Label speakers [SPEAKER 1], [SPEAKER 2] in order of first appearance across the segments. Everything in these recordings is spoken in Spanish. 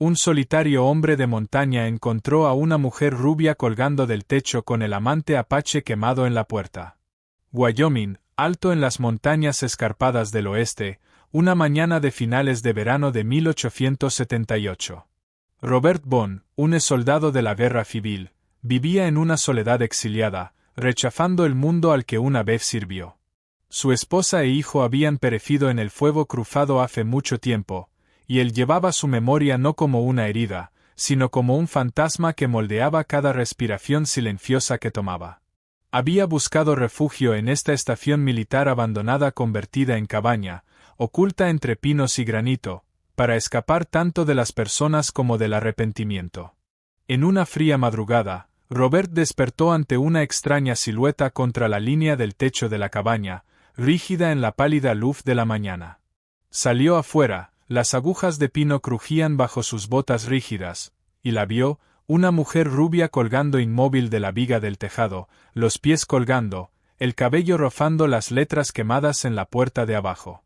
[SPEAKER 1] Un solitario hombre de montaña encontró a una mujer rubia colgando del techo con el amante apache quemado en la puerta. Wyoming, alto en las montañas escarpadas del oeste, una mañana de finales de verano de 1878. Robert Bond, un exsoldado de la guerra civil, vivía en una soledad exiliada, rechazando el mundo al que una vez sirvió. Su esposa e hijo habían perecido en el fuego cruzado hace mucho tiempo, y él llevaba su memoria no como una herida, sino como un fantasma que moldeaba cada respiración silenciosa que tomaba. Había buscado refugio en esta estación militar abandonada convertida en cabaña, oculta entre pinos y granito, para escapar tanto de las personas como del arrepentimiento. En una fría madrugada, Robert despertó ante una extraña silueta contra la línea del techo de la cabaña, rígida en la pálida luz de la mañana. Salió afuera, las agujas de pino crujían bajo sus botas rígidas, y la vio, una mujer rubia colgando inmóvil de la viga del tejado, los pies colgando, el cabello rozando las letras quemadas en la puerta de abajo.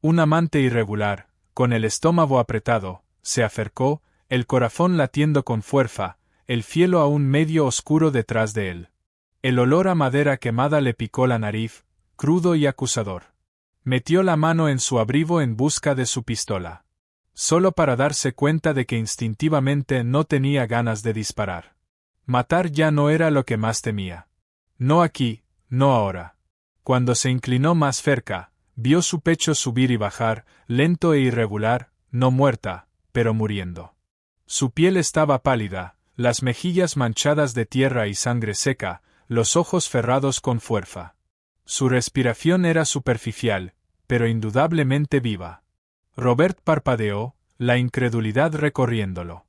[SPEAKER 1] Un amante irregular, con el estómago apretado, se acercó, el corazón latiendo con fuerza, el cielo aún medio oscuro detrás de él. El olor a madera quemada le picó la nariz, crudo y acusador. Metió la mano en su abrigo en busca de su pistola. Solo para darse cuenta de que instintivamente no tenía ganas de disparar. Matar ya no era lo que más temía. No aquí, no ahora. Cuando se inclinó más cerca, vio su pecho subir y bajar, lento e irregular, no muerta, pero muriendo. Su piel estaba pálida, las mejillas manchadas de tierra y sangre seca, los ojos cerrados con fuerza. Su respiración era superficial, pero indudablemente viva. Robert parpadeó, la incredulidad recorriéndolo.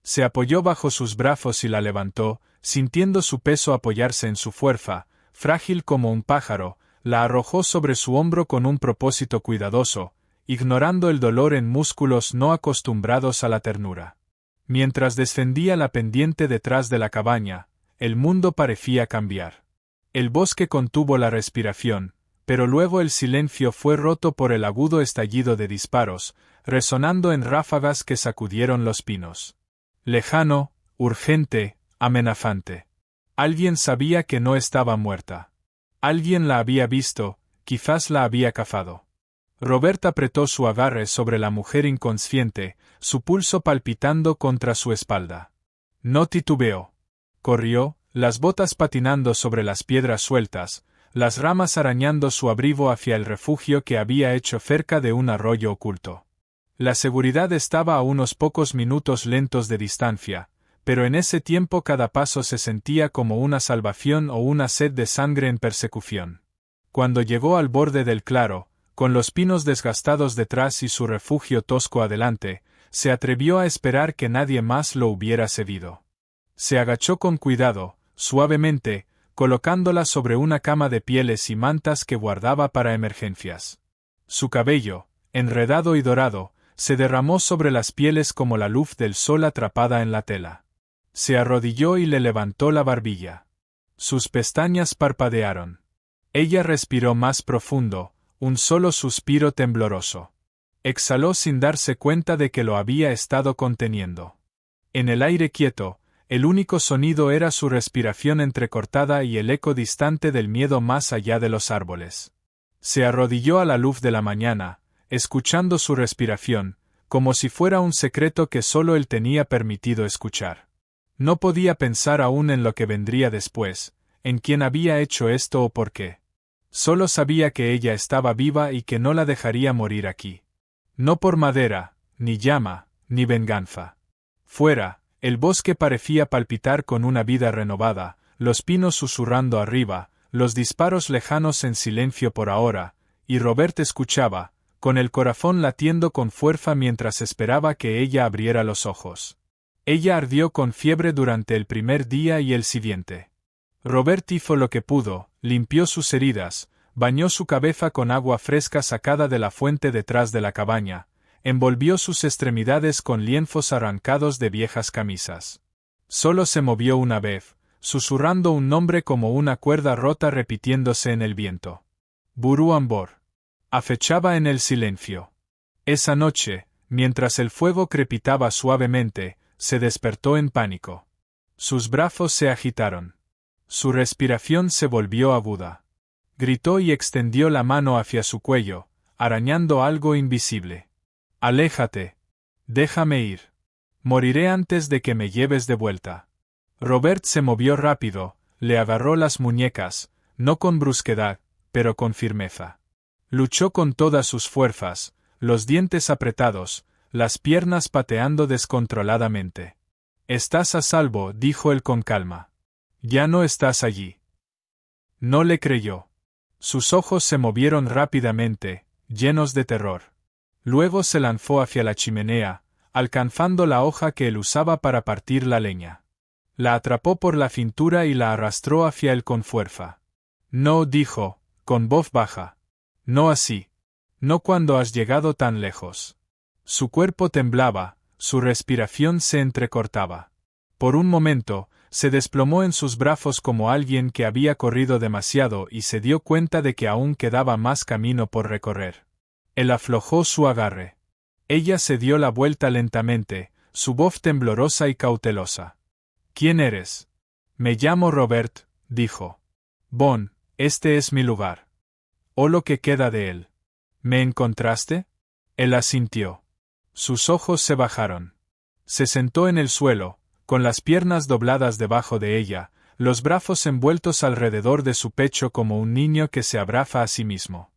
[SPEAKER 1] Se apoyó bajo sus brazos y la levantó, sintiendo su peso apoyarse en su fuerza, frágil como un pájaro, la arrojó sobre su hombro con un propósito cuidadoso, ignorando el dolor en músculos no acostumbrados a la ternura. Mientras descendía la pendiente detrás de la cabaña, el mundo parecía cambiar. El bosque contuvo la respiración, pero luego el silencio fue roto por el agudo estallido de disparos, resonando en ráfagas que sacudieron los pinos. Lejano, urgente, amenazante. Alguien sabía que no estaba muerta. Alguien la había visto, quizás la había cazado. Robert apretó su agarre sobre la mujer inconsciente, su pulso palpitando contra su espalda. No titubeó. Corrió, las botas patinando sobre las piedras sueltas, las ramas arañando su abrigo hacia el refugio que había hecho cerca de un arroyo oculto. La seguridad estaba a unos pocos minutos lentos de distancia, pero en ese tiempo cada paso se sentía como una salvación o una sed de sangre en persecución. Cuando llegó al borde del claro, con los pinos desgastados detrás y su refugio tosco adelante, se atrevió a esperar que nadie más lo hubiera seguido. Se agachó con cuidado, suavemente, colocándola sobre una cama de pieles y mantas que guardaba para emergencias. Su cabello, enredado y dorado, se derramó sobre las pieles como la luz del sol atrapada en la tela. Se arrodilló y le levantó la barbilla. Sus pestañas parpadearon. Ella respiró más profundo, un solo suspiro tembloroso. Exhaló sin darse cuenta de que lo había estado conteniendo. En el aire quieto, el único sonido era su respiración entrecortada y el eco distante del miedo más allá de los árboles. Se arrodilló a la luz de la mañana, escuchando su respiración, como si fuera un secreto que solo él tenía permitido escuchar. No podía pensar aún en lo que vendría después, en quién había hecho esto o por qué. Solo sabía que ella estaba viva y que no la dejaría morir aquí. No por madera, ni llama, ni venganza. Fuera, el bosque parecía palpitar con una vida renovada, los pinos susurrando arriba, los disparos lejanos en silencio por ahora, y Robert escuchaba, con el corazón latiendo con fuerza mientras esperaba que ella abriera los ojos. Ella ardió con fiebre durante el primer día y el siguiente. Robert hizo lo que pudo, limpió sus heridas, bañó su cabeza con agua fresca sacada de la fuente detrás de la cabaña, envolvió sus extremidades con lienzos arrancados de viejas camisas. Solo se movió una vez, susurrando un nombre como una cuerda rota repitiéndose en el viento. Buru Ambor. Acechaba en el silencio. Esa noche, Mientras el fuego crepitaba suavemente, se despertó en pánico. Sus brazos se agitaron. Su respiración se volvió aguda. Gritó y extendió la mano hacia su cuello, arañando algo invisible. «Aléjate. Déjame ir. Moriré antes de que me lleves de vuelta». Robert se movió rápido, le agarró las muñecas, no con brusquedad, pero con firmeza. Luchó con todas sus fuerzas, los dientes apretados, las piernas pateando descontroladamente. «Estás a salvo», dijo él con calma. «Ya no estás allí». No le creyó. Sus ojos se movieron rápidamente, llenos de terror. Luego se lanzó hacia la chimenea, alcanzando la hoja que él usaba para partir la leña. La atrapó por la cintura y la arrastró hacia él con fuerza. «No», dijo, con voz baja. «No así. No cuando has llegado tan lejos». Su cuerpo temblaba, su respiración se entrecortaba. Por un momento, se desplomó en sus brazos como alguien que había corrido demasiado y se dio cuenta de que aún quedaba más camino por recorrer. Él aflojó su agarre. Ella se dio la vuelta lentamente, su voz temblorosa y cautelosa. «¿Quién eres?» «Me llamo Robert», dijo. «Bon, este es mi lugar. O lo que queda de él». «¿Me encontraste?» Él asintió. Sus ojos se bajaron. Se sentó en el suelo, con las piernas dobladas debajo de ella, los brazos envueltos alrededor de su pecho como un niño que se abraza a sí mismo.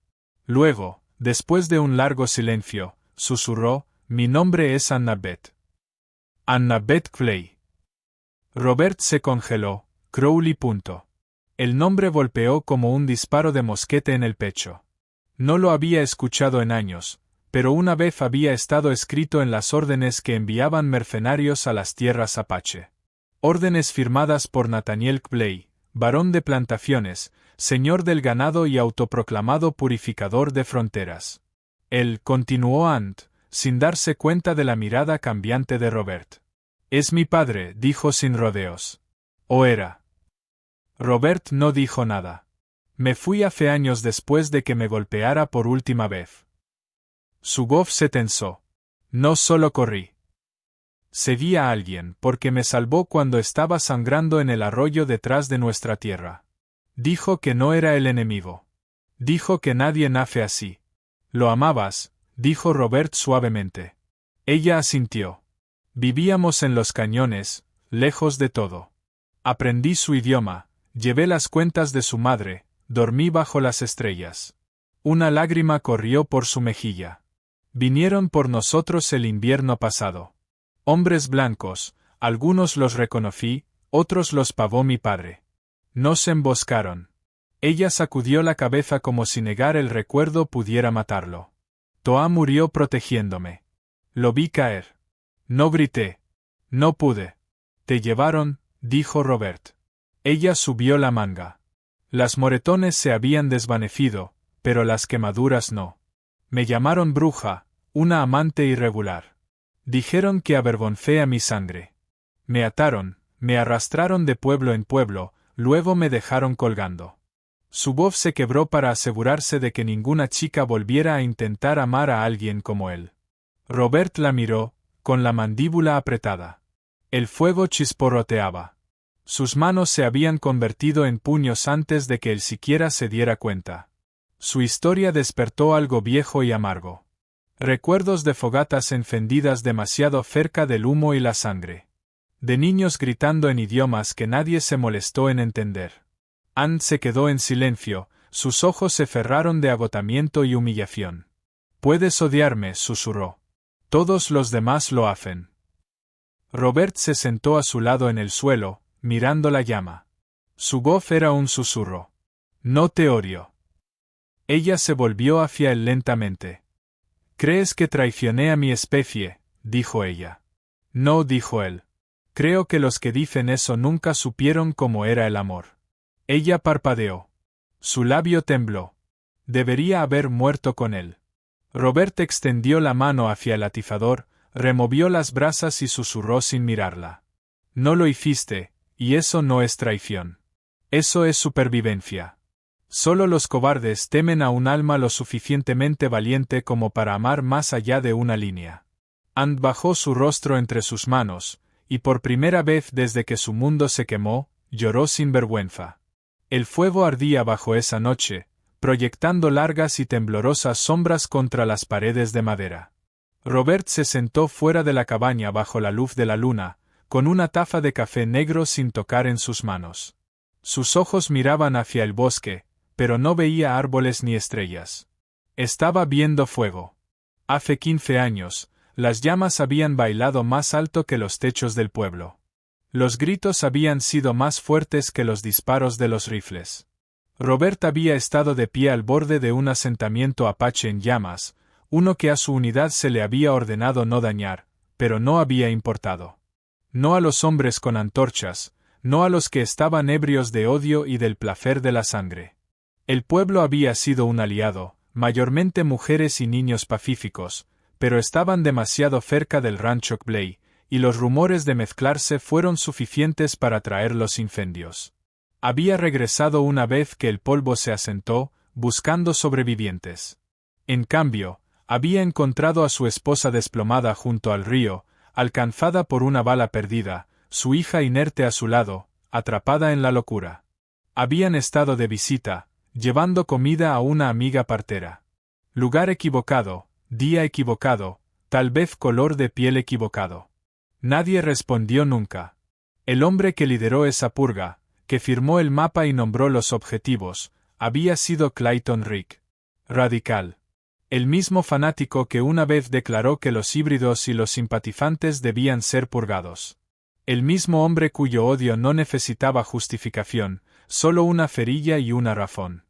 [SPEAKER 1] Luego, después de un largo silencio, susurró: «Mi nombre es Annabeth». «Annabeth Clay». Robert se congeló. Crowley. El nombre golpeó como un disparo de mosquete en el pecho. No lo había escuchado en años, pero una vez había estado escrito en las órdenes que enviaban mercenarios a las tierras apache. Órdenes firmadas por Nathaniel Clay, barón de plantaciones, señor del ganado y autoproclamado purificador de fronteras. Él, continuó Ant, sin darse cuenta de la mirada cambiante de Robert. «Es mi padre», dijo sin rodeos. «¿O era?» Robert no dijo nada. «Me fui hace años después de que me golpeara por última vez». Su voz se tensó. «No solo corrí. Seguí a alguien porque me salvó cuando estaba sangrando en el arroyo detrás de nuestra tierra. Dijo que no era el enemigo. Dijo que nadie nace así». «¿Lo amabas?», dijo Robert suavemente. Ella asintió. «Vivíamos en los cañones, lejos de todo. Aprendí su idioma, llevé las cuentas de su madre, dormí bajo las estrellas». Una lágrima corrió por su mejilla. «Vinieron por nosotros el invierno pasado. Hombres blancos, algunos los reconocí, otros los pagó mi padre. Nos emboscaron». Ella sacudió la cabeza como si negar el recuerdo pudiera matarlo. «Toa murió protegiéndome. Lo vi caer. No grité. No pude». «Te llevaron», dijo Robert. Ella subió la manga. Las moretones se habían desvanecido, pero las quemaduras no. «Me llamaron bruja, una amante irregular. Dijeron que avergoncé a mi sangre. Me ataron, me arrastraron de pueblo en pueblo, luego me dejaron colgando». Su voz se quebró para asegurarse de que ninguna chica volviera a intentar amar a alguien como él. Robert la miró, con la mandíbula apretada. El fuego chisporroteaba. Sus manos se habían convertido en puños antes de que él siquiera se diera cuenta. Su historia despertó algo viejo y amargo. Recuerdos de fogatas encendidas demasiado cerca del humo y la sangre. De niños gritando en idiomas que nadie se molestó en entender. Anne se quedó en silencio, sus ojos se cerraron de agotamiento y humillación. «Puedes odiarme», susurró. «Todos los demás lo hacen». Robert se sentó a su lado en el suelo, mirando la llama. Su voz era un susurro. «No te odio». Ella se volvió hacia él lentamente. «¿Crees que traicioné a mi especie?», dijo ella. «No», dijo él. «Creo que los que dicen eso nunca supieron cómo era el amor». Ella parpadeó. Su labio tembló. Debería haber muerto con él. Robert extendió la mano hacia el atizador, removió las brasas y susurró sin mirarla. «No lo hiciste, y eso no es traición. Eso es supervivencia. Solo los cobardes temen a un alma lo suficientemente valiente como para amar más allá de una línea». Anne bajó su rostro entre sus manos, y por primera vez desde que su mundo se quemó, lloró sin vergüenza. El fuego ardía bajo esa noche, proyectando largas y temblorosas sombras contra las paredes de madera. Robert se sentó fuera de la cabaña bajo la luz de la luna, con una taza de café negro sin tocar en sus manos. Sus ojos miraban hacia el bosque, pero no veía árboles ni estrellas. Estaba viendo fuego. Hace 15 años, las llamas habían bailado más alto que los techos del pueblo. Los gritos habían sido más fuertes que los disparos de los rifles. Robert había estado de pie al borde de un asentamiento apache en llamas, uno que a su unidad se le había ordenado no dañar, pero no había importado. No a los hombres con antorchas, no a los que estaban ebrios de odio y del placer de la sangre. El pueblo había sido un aliado, mayormente mujeres y niños pacíficos, pero estaban demasiado cerca del rancho Clay, y los rumores de mezclarse fueron suficientes para traer los incendios. Había regresado una vez que el polvo se asentó, buscando sobrevivientes. En cambio, había encontrado a su esposa desplomada junto al río, alcanzada por una bala perdida, su hija inerte a su lado, atrapada en la locura. Habían estado de visita, llevando comida a una amiga partera. Lugar equivocado, día equivocado, tal vez color de piel equivocado. Nadie respondió nunca. El hombre que lideró esa purga, que firmó el mapa y nombró los objetivos, había sido Clayton Rick. Radical. El mismo fanático que una vez declaró que los híbridos y los simpatizantes debían ser purgados. El mismo hombre cuyo odio no necesitaba justificación, solo una cerilla y una razón.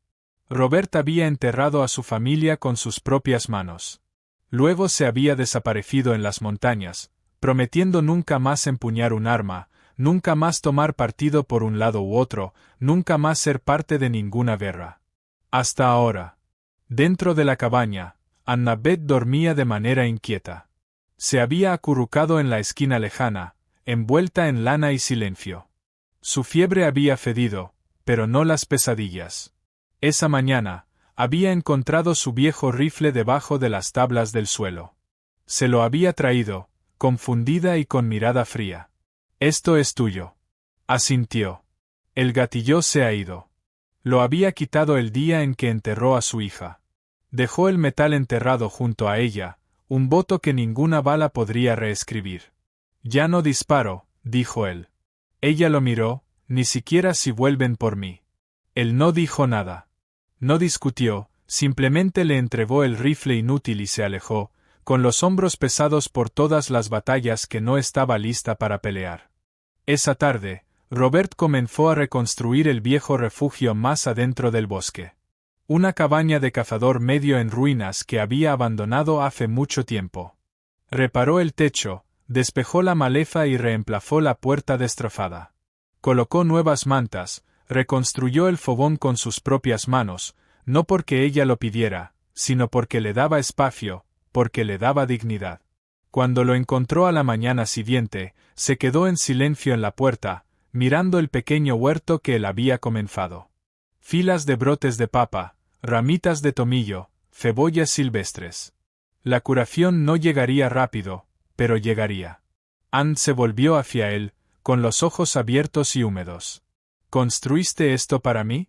[SPEAKER 1] Robert había enterrado a su familia con sus propias manos. Luego se había desaparecido en las montañas, prometiendo nunca más empuñar un arma, nunca más tomar partido por un lado u otro, nunca más ser parte de ninguna guerra. Hasta ahora. Dentro de la cabaña, Annabeth dormía de manera inquieta. Se había acurrucado en la esquina lejana, envuelta en lana y silencio. Su fiebre había cedido, pero no las pesadillas. Esa mañana, había encontrado su viejo rifle debajo de las tablas del suelo. Se lo había traído, confundida y con mirada fría. «Esto es tuyo». Asintió. El gatillo se ha ido. Lo había quitado el día en que enterró a su hija. Dejó el metal enterrado junto a ella, un voto que ninguna bala podría reescribir. «Ya no disparo», dijo él. Ella lo miró, «ni siquiera si vuelven por mí». Él no dijo nada. No discutió, simplemente le entregó el rifle inútil y se alejó, con los hombros pesados por todas las batallas que no estaba lista para pelear. Esa tarde, Robert comenzó a reconstruir el viejo refugio más adentro del bosque. Una cabaña de cazador medio en ruinas que había abandonado hace mucho tiempo. Reparó el techo, despejó la maleza y reemplazó la puerta destrozada. Colocó nuevas mantas, reconstruyó el fogón con sus propias manos, no porque ella lo pidiera, sino porque le daba espacio, porque le daba dignidad. Cuando lo encontró a la mañana siguiente, se quedó en silencio en la puerta, mirando el pequeño huerto que él había comenzado. Filas de brotes de papa, ramitas de tomillo, cebollas silvestres. La curación no llegaría rápido, pero llegaría. Anne se volvió hacia él, con los ojos abiertos y húmedos. ¿Construiste esto para mí?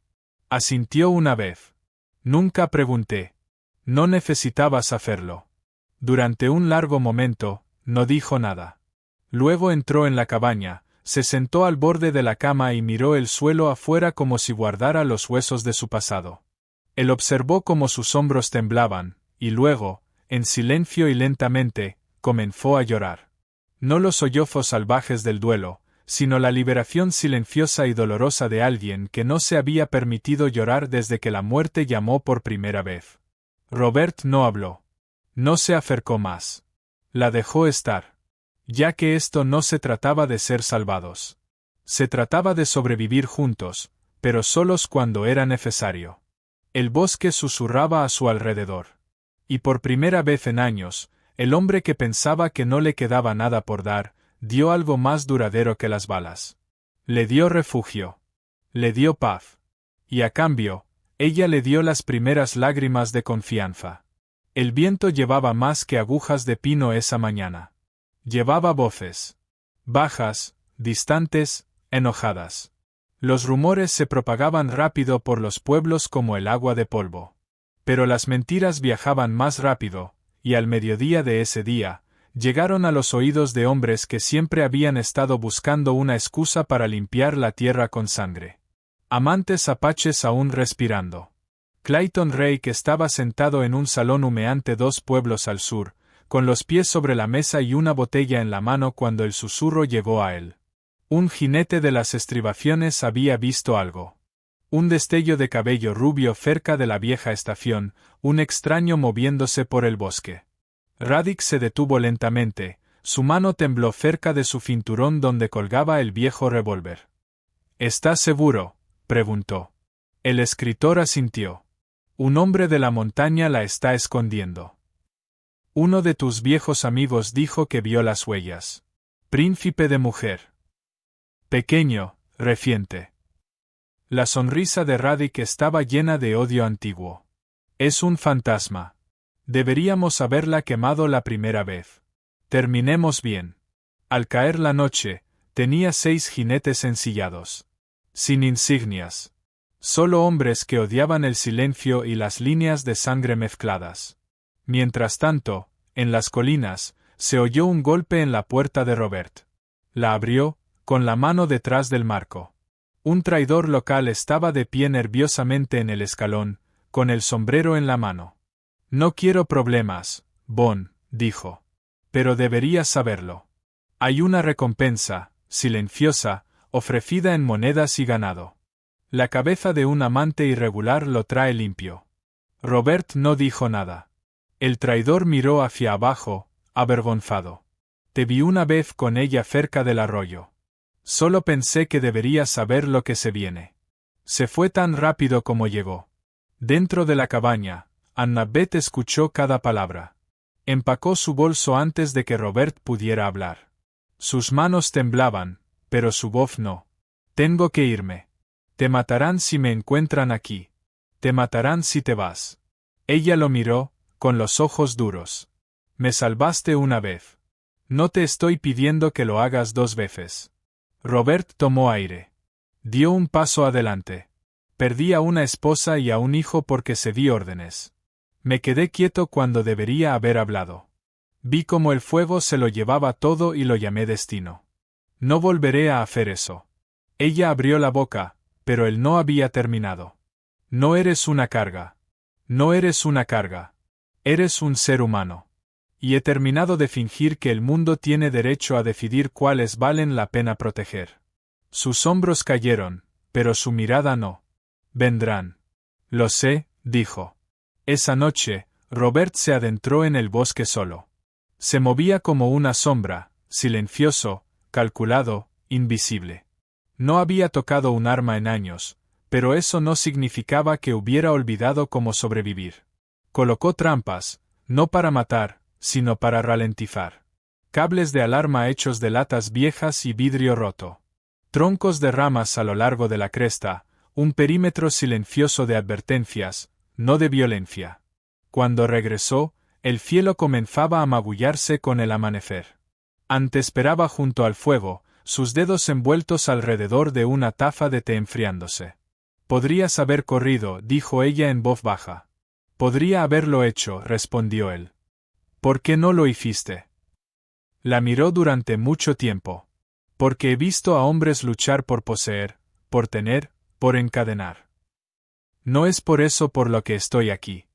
[SPEAKER 1] Asintió una vez. Nunca pregunté. No necesitabas hacerlo. Durante un largo momento, no dijo nada. Luego entró en la cabaña, se sentó al borde de la cama y miró el suelo afuera como si guardara los huesos de su pasado. Él observó cómo sus hombros temblaban, y luego, en silencio y lentamente, comenzó a llorar. No los sollozos salvajes del duelo, sino la liberación silenciosa y dolorosa de alguien que no se había permitido llorar desde que la muerte llamó por primera vez. Robert no habló. No se acercó más. La dejó estar. Ya que esto no se trataba de ser salvados. Se trataba de sobrevivir juntos, pero solos cuando era necesario. El bosque susurraba a su alrededor. Y por primera vez en años, el hombre que pensaba que no le quedaba nada por dar, dio algo más duradero que las balas. Le dio refugio. Le dio paz. Y a cambio, ella le dio las primeras lágrimas de confianza. El viento llevaba más que agujas de pino esa mañana. Llevaba voces bajas, distantes, enojadas. Los rumores se propagaban rápido por los pueblos como el agua de polvo. Pero las mentiras viajaban más rápido, y al mediodía de ese día, llegaron a los oídos de hombres que siempre habían estado buscando una excusa para limpiar la tierra con sangre. Amantes apaches aún respirando. Clayton Rake estaba sentado en un salón humeante 2 pueblos al sur, con los pies sobre la mesa y una botella en la mano cuando el susurro llegó a él. Un jinete de las estribaciones había visto algo. Un destello de cabello rubio cerca de la vieja estación, un extraño moviéndose por el bosque. Radic se detuvo lentamente, su mano tembló cerca de su cinturón donde colgaba el viejo revólver. ¿Estás seguro?, preguntó. El escritor asintió. Un hombre de la montaña la está escondiendo. Uno de tus viejos amigos dijo que vio las huellas. Príncipe de mujer. Pequeño, reciente. La sonrisa de Radic estaba llena de odio antiguo. Es un fantasma. Deberíamos haberla quemado la primera vez. Terminemos bien. Al caer la noche, tenía 6 jinetes ensillados. Sin insignias. Solo hombres que odiaban el silencio y las líneas de sangre mezcladas. Mientras tanto, en las colinas, se oyó un golpe en la puerta de Robert. La abrió, con la mano detrás del marco. Un traidor local estaba de pie nerviosamente en el escalón, con el sombrero en la mano. No quiero problemas, Bon, dijo. Pero deberías saberlo. Hay una recompensa, silenciosa, ofrecida en monedas y ganado. La cabeza de un amante irregular lo trae limpio. Robert no dijo nada. El traidor miró hacia abajo, avergonzado. Te vi una vez con ella cerca del arroyo. Solo pensé que deberías saber lo que se viene. Se fue tan rápido como llegó. Dentro de la cabaña, Annabeth escuchó cada palabra. Empacó su bolso antes de que Robert pudiera hablar. Sus manos temblaban, pero su voz no. Tengo que irme. Te matarán si me encuentran aquí. Te matarán si te vas. Ella lo miró, con los ojos duros. Me salvaste una vez. No te estoy pidiendo que lo hagas 2 veces. Robert tomó aire. Dio un paso adelante. Perdí a una esposa y a un hijo porque cedí órdenes. Me quedé quieto cuando debería haber hablado. Vi cómo el fuego se lo llevaba todo y lo llamé destino. No volveré a hacer eso. Ella abrió la boca, pero él no había terminado. No eres una carga. No eres una carga. Eres un ser humano. Y he terminado de fingir que el mundo tiene derecho a decidir cuáles valen la pena proteger. Sus hombros cayeron, pero su mirada no. Vendrán. Lo sé, dijo. Esa noche, Robert se adentró en el bosque solo. Se movía como una sombra, silencioso, calculado, invisible. No había tocado un arma en años, pero eso no significaba que hubiera olvidado cómo sobrevivir. Colocó trampas, no para matar, sino para ralentizar. Cables de alarma hechos de latas viejas y vidrio roto. Troncos de ramas a lo largo de la cresta, un perímetro silencioso de advertencias, no de violencia. Cuando regresó, el cielo comenzaba a magullarse con el amanecer. Ant esperaba junto al fuego, sus dedos envueltos alrededor de una taza de té enfriándose. Podrías haber corrido, dijo ella en voz baja. Podría haberlo hecho, respondió él. ¿Por qué no lo hiciste? La miró durante mucho tiempo. Porque he visto a hombres luchar por poseer, por tener, por encadenar. No es por eso por lo que estoy aquí.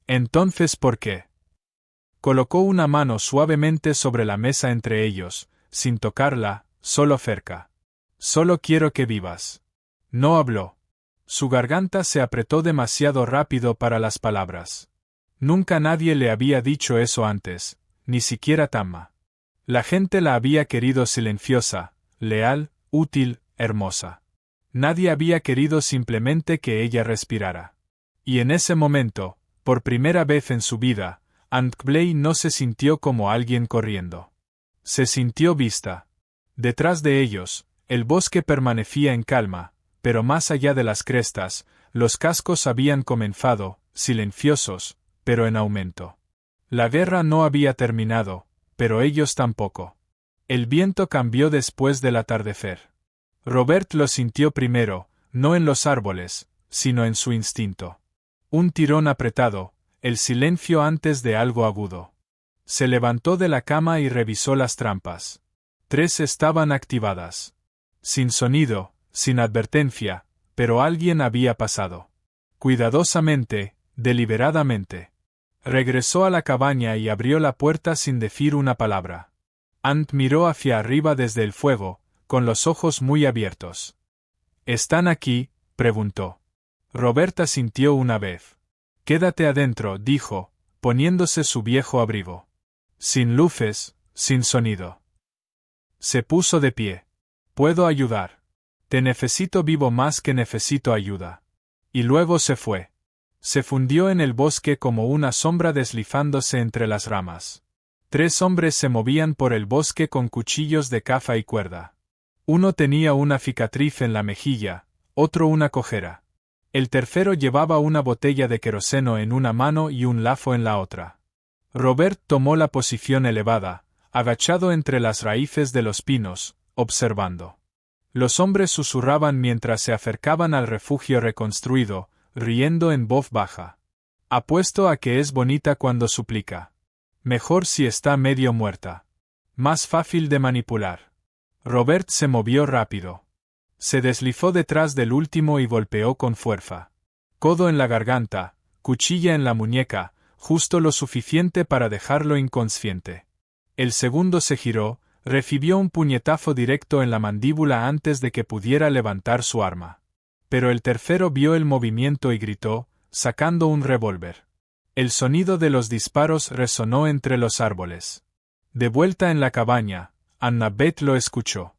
[SPEAKER 1] Entonces, ¿por qué? Colocó una mano suavemente sobre la mesa entre ellos, sin tocarla, solo cerca. Solo quiero que vivas. No habló. Su garganta se apretó demasiado rápido para las palabras. Nunca nadie le había dicho eso antes, ni siquiera Tama. La gente la había querido silenciosa, leal, útil, hermosa. Nadie había querido simplemente que ella respirara. Y en ese momento, por primera vez en su vida, Aunt Clay no se sintió como alguien corriendo. Se sintió vista. Detrás de ellos, el bosque permanecía en calma, pero más allá de las crestas, los cascos habían comenzado, silenciosos, pero en aumento. La guerra no había terminado, pero ellos tampoco. El viento cambió después del atardecer. Robert lo sintió primero, no en los árboles, sino en su instinto. Un tirón apretado, el silencio antes de algo agudo. Se levantó de la cama y revisó las trampas. 3 estaban activadas. Sin sonido, sin advertencia, pero alguien había pasado. Cuidadosamente, deliberadamente. Regresó a la cabaña y abrió la puerta sin decir una palabra. Ant miró hacia arriba desde el fuego, con los ojos muy abiertos. ¿Están aquí?, preguntó. Robert asintió una vez. Quédate adentro, dijo, poniéndose su viejo abrigo. Sin luces, sin sonido. Se puso de pie. Puedo ayudar. Te necesito vivo más que necesito ayuda. Y luego se fue. Se fundió en el bosque como una sombra deslizándose entre las ramas. 3 hombres se movían por el bosque con cuchillos de caza y cuerda. Uno tenía una cicatriz en la mejilla, otro una cojera. El tercero llevaba una botella de queroseno en una mano y un lazo en la otra. Robert tomó la posición elevada, agachado entre las raíces de los pinos, observando. Los hombres susurraban mientras se acercaban al refugio reconstruido, riendo en voz baja. Apuesto a que es bonita cuando suplica. Mejor si está medio muerta. Más fácil de manipular. Robert se movió rápido. Se deslizó detrás del último y golpeó con fuerza. Codo en la garganta, cuchilla en la muñeca, justo lo suficiente para dejarlo inconsciente. El segundo se giró, recibió un puñetazo directo en la mandíbula antes de que pudiera levantar su arma. Pero el tercero vio el movimiento y gritó, sacando un revólver. El sonido de los disparos resonó entre los árboles. De vuelta en la cabaña, Annabeth lo escuchó.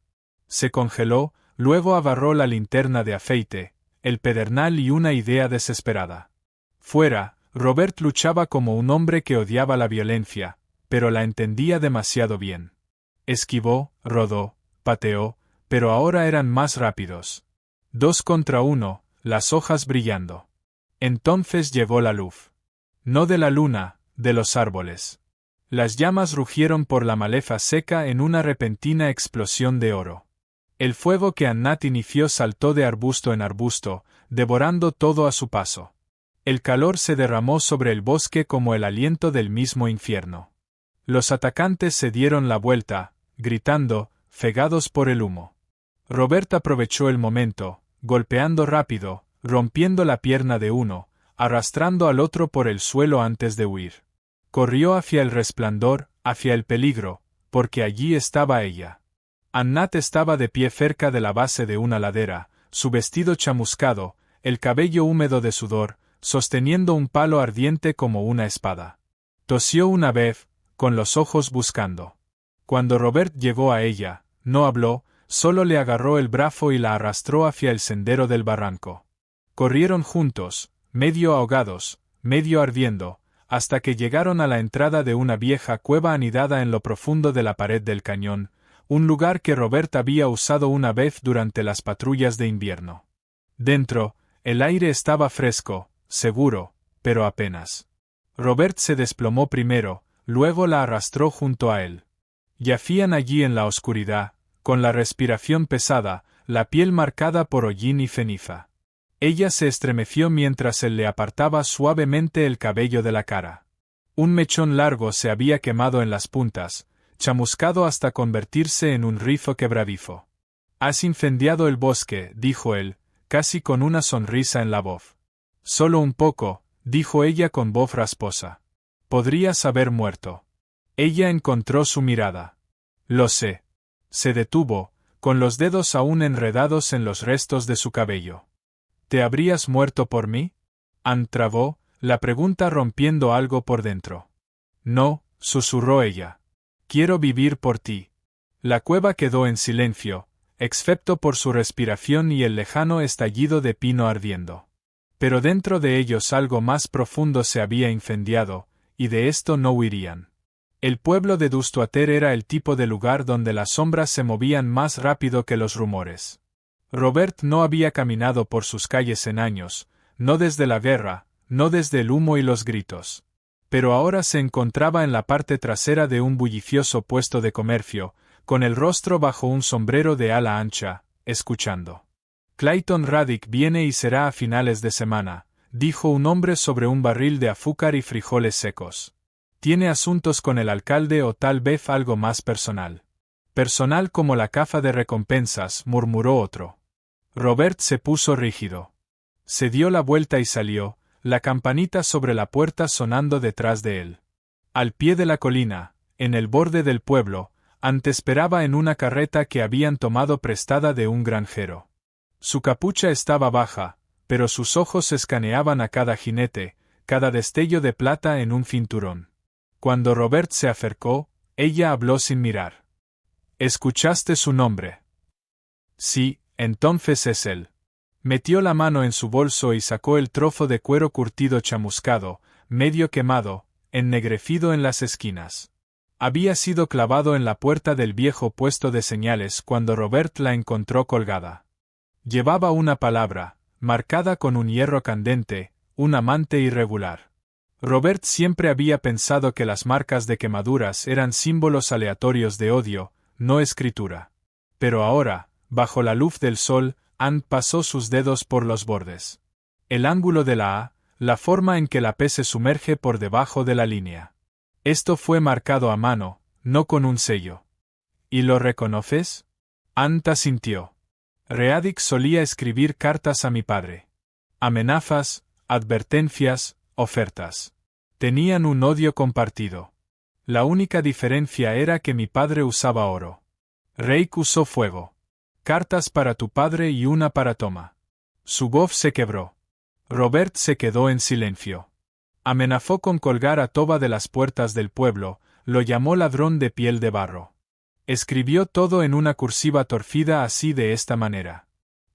[SPEAKER 1] Se congeló, luego agarró la linterna de aceite, el pedernal y una idea desesperada. Fuera, Robert luchaba como un hombre que odiaba la violencia, pero la entendía demasiado bien. Esquivó, rodó, pateó, pero ahora eran más rápidos. 2 contra 1, las hojas brillando. Entonces llegó la luz. No de la luna, de los árboles. Las llamas rugieron por la maleza seca en una repentina explosión de oro. El fuego que Anat inició saltó de arbusto en arbusto, devorando todo a su paso. El calor se derramó sobre el bosque como el aliento del mismo infierno. Los atacantes se dieron la vuelta, gritando, cegados por el humo. Robert aprovechó el momento, golpeando rápido, rompiendo la pierna de uno, arrastrando al otro por el suelo antes de huir. Corrió hacia el resplandor, hacia el peligro, porque allí estaba ella. Anat estaba de pie cerca de la base de una ladera, su vestido chamuscado, el cabello húmedo de sudor, sosteniendo un palo ardiente como una espada. Tosió una vez, con los ojos buscando. Cuando Robert llegó a ella, no habló, solo le agarró el brazo y la arrastró hacia el sendero del barranco. Corrieron juntos, medio ahogados, medio ardiendo, hasta que llegaron a la entrada de una vieja cueva anidada en lo profundo de la pared del cañón, un lugar que Robert había usado una vez durante las patrullas de invierno. Dentro, el aire estaba fresco, seguro, pero apenas. Robert se desplomó primero, luego la arrastró junto a él. Yacían allí en la oscuridad, con la respiración pesada, la piel marcada por hollín y ceniza. Ella se estremeció mientras él le apartaba suavemente el cabello de la cara. Un mechón largo se había quemado en las puntas, chamuscado hasta convertirse en un rizo quebradizo. «Has incendiado el bosque», dijo él, casi con una sonrisa en la voz. «Solo un poco», dijo ella con voz rasposa. «Podrías haber muerto». Ella encontró su mirada. «Lo sé». Se detuvo, con los dedos aún enredados en los restos de su cabello. «¿Te habrías muerto por mí?» Ant trabó, la pregunta rompiendo algo por dentro. «No», susurró ella. «Quiero vivir por ti». La cueva quedó en silencio, excepto por su respiración y el lejano estallido de pino ardiendo. Pero dentro de ellos algo más profundo se había incendiado, y de esto no huirían. El pueblo de Dustuater era el tipo de lugar donde las sombras se movían más rápido que los rumores. Robert no había caminado por sus calles en años, no desde la guerra, no desde el humo y los gritos. Pero ahora se encontraba en la parte trasera de un bullicioso puesto de comercio, con el rostro bajo un sombrero de ala ancha, escuchando. Clayton Radick viene y será a finales de semana, dijo un hombre sobre un barril de azúcar y frijoles secos. Tiene asuntos con el alcalde o tal vez algo más personal. Personal como la caja de recompensas, murmuró otro. Robert se puso rígido. Se dio la vuelta y salió, la campanita sobre la puerta sonando detrás de él. Al pie de la colina, en el borde del pueblo, Ant esperaba en una carreta que habían tomado prestada de un granjero. Su capucha estaba baja, pero sus ojos escaneaban a cada jinete, cada destello de plata en un cinturón. Cuando Robert se acercó, ella habló sin mirar. ¿Escuchaste su nombre? Sí, entonces es él. Metió la mano en su bolso y sacó el trozo de cuero curtido chamuscado, medio quemado, ennegrecido en las esquinas. Había sido clavado en la puerta del viejo puesto de señales cuando Robert la encontró colgada. Llevaba una palabra, marcada con un hierro candente, un amante irregular. Robert siempre había pensado que las marcas de quemaduras eran símbolos aleatorios de odio, no escritura. Pero ahora, bajo la luz del sol, Ant pasó sus dedos por los bordes. El ángulo de la A, la forma en que la P se sumerge por debajo de la línea. Esto fue marcado a mano, no con un sello. ¿Y lo reconoces? Ant asintió. Radick solía escribir cartas a mi padre. Amenazas, advertencias, ofertas. Tenían un odio compartido. La única diferencia era que mi padre usaba oro. Rake usó fuego. Cartas para tu padre y una para Toma. Su voz se quebró. Robert se quedó en silencio. Amenazó con colgar a Toba de las puertas del pueblo, lo llamó ladrón de piel de barro. Escribió todo en una cursiva torcida así de esta manera.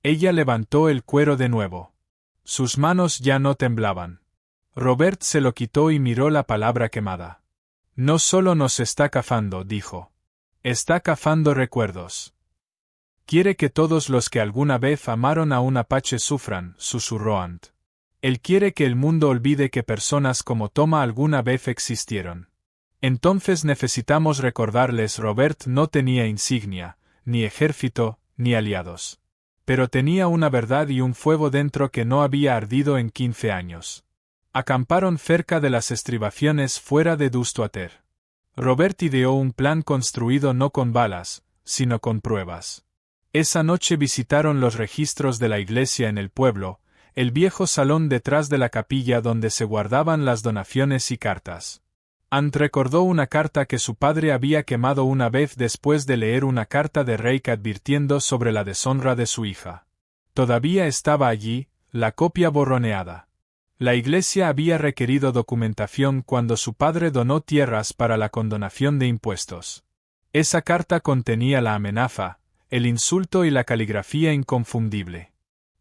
[SPEAKER 1] Ella levantó el cuero de nuevo. Sus manos ya no temblaban. Robert se lo quitó y miró la palabra quemada. No solo nos está cazando, dijo. Está cazando recuerdos. Quiere que todos los que alguna vez amaron a un apache sufran, susurró Ant. Él quiere que el mundo olvide que personas como Toma alguna vez existieron. Entonces necesitamos recordarles: Robert no tenía insignia, ni ejército, ni aliados. Pero tenía una verdad y un fuego dentro que no había ardido en 15 años. Acamparon cerca de las estribaciones fuera de Dustwater. Robert ideó un plan construido no con balas, sino con pruebas. Esa noche visitaron los registros de la iglesia en el pueblo, el viejo salón detrás de la capilla donde se guardaban las donaciones y cartas. Ant recordó una carta que su padre había quemado una vez después de leer una carta de Rake advirtiendo sobre la deshonra de su hija. Todavía estaba allí, la copia borroneada. La iglesia había requerido documentación cuando su padre donó tierras para la condonación de impuestos. Esa carta contenía la amenaza, el insulto y la caligrafía inconfundible.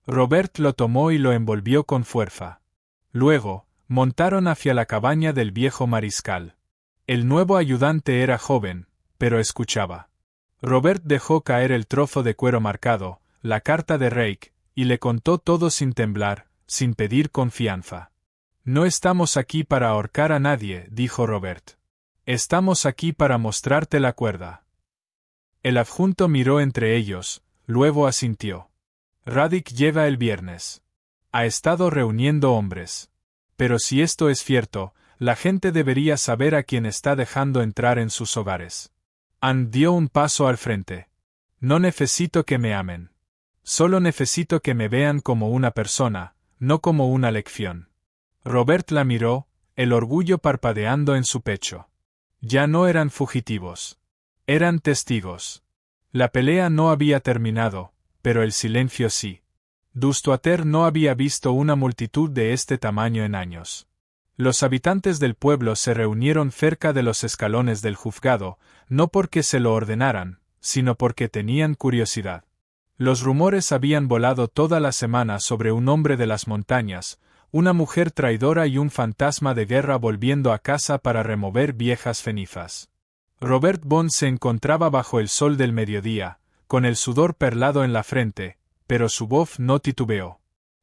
[SPEAKER 1] Robert lo tomó y lo envolvió con fuerza. Luego, montaron hacia la cabaña del viejo mariscal. El nuevo ayudante era joven, pero escuchaba. Robert dejó caer el trozo de cuero marcado, la carta de Rake, y le contó todo sin temblar, sin pedir confianza. No estamos aquí para ahorcar a nadie, dijo Robert. Estamos aquí para mostrarte la cuerda. El adjunto miró entre ellos, luego asintió. Radick lleva el viernes. Ha estado reuniendo hombres. Pero si esto es cierto, la gente debería saber a quién está dejando entrar en sus hogares. Ant dio un paso al frente. No necesito que me amen. Solo necesito que me vean como una persona, no como una lección. Robert la miró, el orgullo parpadeando en su pecho. Ya no eran fugitivos. Eran testigos. La pelea no había terminado, pero el silencio sí. Dustwater no había visto una multitud de este tamaño en años. Los habitantes del pueblo se reunieron cerca de los escalones del juzgado, no porque se lo ordenaran, sino porque tenían curiosidad. Los rumores habían volado toda la semana sobre un hombre de las montañas, una mujer traidora y un fantasma de guerra volviendo a casa para remover viejas cenizas. Robert Bond se encontraba bajo el sol del mediodía, con el sudor perlado en la frente, pero su voz no titubeó.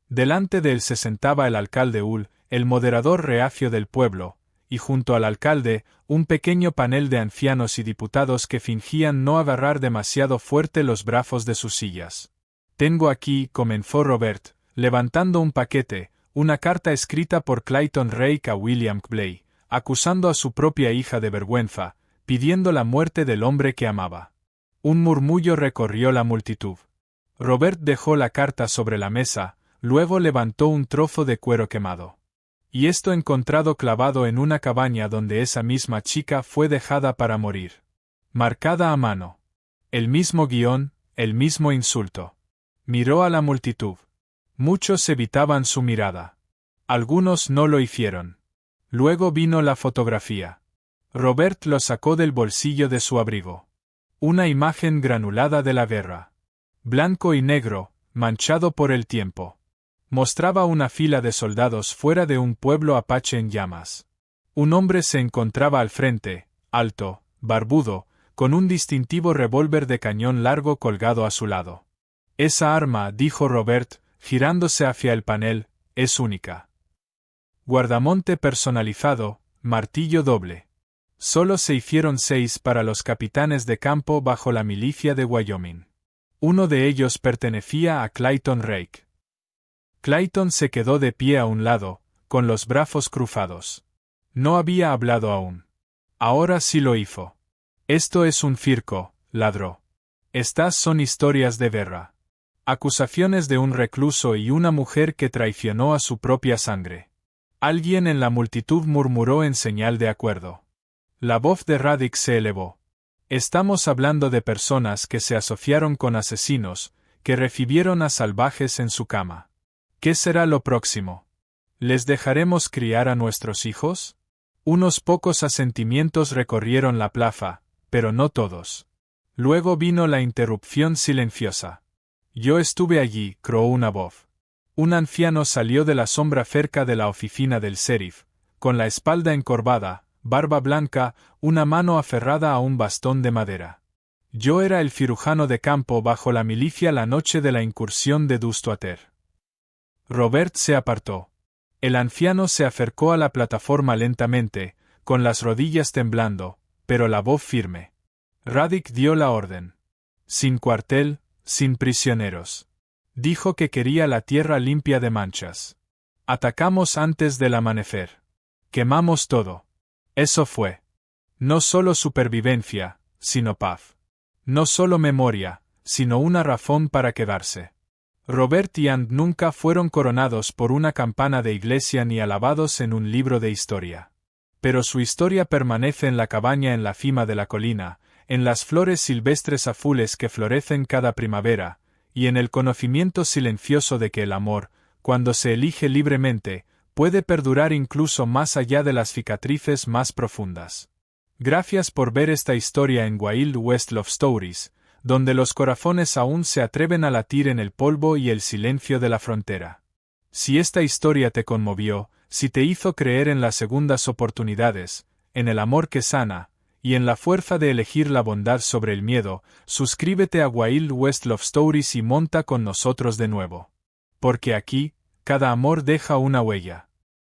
[SPEAKER 1] Delante de él se sentaba el alcalde Hull, el moderador reacio del pueblo, y junto al alcalde, un pequeño panel de ancianos y diputados que fingían no agarrar demasiado fuerte los brazos de sus sillas. Tengo aquí, comenzó Robert, levantando un paquete, una carta escrita por Clayton Rake a William Clay, acusando a su propia hija de vergüenza, pidiendo la muerte del hombre que amaba. Un murmullo recorrió la multitud. Robert dejó la carta sobre la mesa, luego levantó un trozo de cuero quemado. Y esto encontrado clavado en una cabaña donde esa misma chica fue dejada para morir. Marcada a mano. El mismo guión, el mismo insulto. Miró a la multitud. Muchos evitaban su mirada. Algunos no lo hicieron. Luego vino la fotografía. Robert lo sacó del bolsillo de su abrigo. Una imagen granulada de la guerra. Blanco y negro, manchado por el tiempo. Mostraba una fila de soldados fuera de un pueblo apache en llamas. Un hombre se encontraba al frente, alto, barbudo, con un distintivo revólver de cañón largo colgado a su lado. Esa arma, dijo Robert, girándose hacia el panel, es única. Guardamonte personalizado, martillo doble. Solo se hicieron 6 para los capitanes de campo bajo la milicia de Wyoming. Uno de ellos pertenecía a Clayton Rake. Clayton se quedó de pie a un lado, con los brazos cruzados. No había hablado aún. Ahora sí lo hizo. Esto es un circo, ladró. Estas son historias de guerra. Acusaciones de un recluso y una mujer que traicionó a su propia sangre. Alguien en la multitud murmuró en señal de acuerdo. La voz de Radic se elevó. Estamos hablando de personas que se asociaron con asesinos, que recibieron a salvajes en su cama. ¿Qué será lo próximo? ¿Les dejaremos criar a nuestros hijos? Unos pocos asentimientos recorrieron la plaza, pero no todos. Luego vino la interrupción silenciosa. Yo estuve allí, croó una voz. Un anciano salió de la sombra cerca de la oficina del sheriff, con la espalda encorvada, barba blanca, una mano aferrada a un bastón de madera. Yo era el cirujano de campo bajo la milicia la noche de la incursión de Dustwater. Robert se apartó. El anciano se acercó a la plataforma lentamente, con las rodillas temblando, pero la voz firme. Radic dio la orden. Sin cuartel, sin prisioneros. Dijo que quería la tierra limpia de manchas. Atacamos antes del amanecer. Quemamos todo. Eso fue. No solo supervivencia, sino paz. No solo memoria, sino una razón para quedarse. Robert y Ann nunca fueron coronados por una campana de iglesia ni alabados en un libro de historia. Pero su historia permanece en la cabaña en la cima de la colina, en las flores silvestres azules que florecen cada primavera, y en el conocimiento silencioso de que el amor, cuando se elige libremente, puede perdurar incluso más allá de las cicatrices más profundas. Gracias por ver esta historia en Wild West Love Stories, donde los corazones aún se atreven a latir en el polvo y el silencio de la frontera. Si esta historia te conmovió, si te hizo creer en las segundas oportunidades, en el amor que sana, y en la fuerza de elegir la bondad sobre el miedo, suscríbete a Wild West Love Stories y monta con nosotros de nuevo. Porque aquí, cada amor deja una huella.